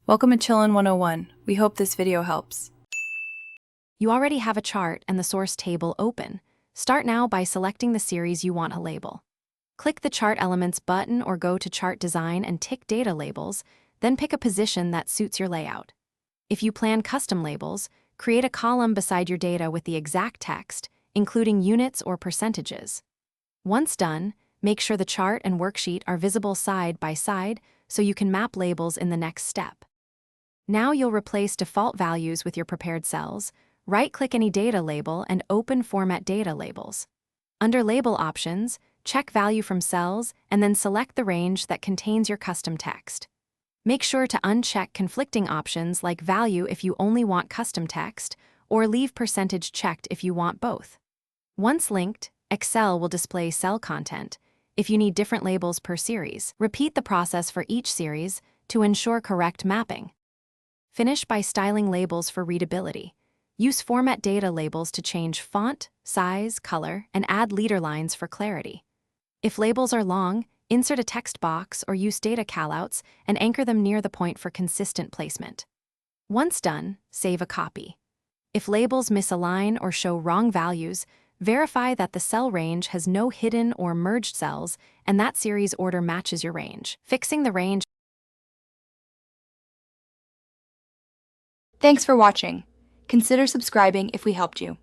Welcome to Chillin' 101. We hope this video helps. You already have a chart and the source table open. Start now by selecting the series you want to label. Click the Chart Elements button or go to Chart Design and tick Data Labels, then pick a position that suits your layout. If you plan custom labels, create a column beside your data with the exact text, including units or percentages. Once done, make sure the chart and worksheet are visible side by side so you can map labels in the next step. Now you'll replace default values with your prepared cells, right-click any data label and open Format Data Labels. Under Label Options, check Value from Cells and then select the range that contains your custom text. Make sure to uncheck conflicting options like Value if you only want custom text, or leave Percentage checked if you want both. Once linked, Excel will display cell content. If you need different labels per series, repeat the process for each series to ensure correct mapping. Finish by styling labels for readability. Use Format Data Labels to change font, size, color, and add leader lines for clarity. If labels are long, insert a text box or use data callouts and anchor them near the point for consistent placement. Once done, save a copy. If labels misalign or show wrong values, verify that the cell range has no hidden or merged cells and that series order matches your range. Fixing the range. Thanks for watching. Consider subscribing if we helped you.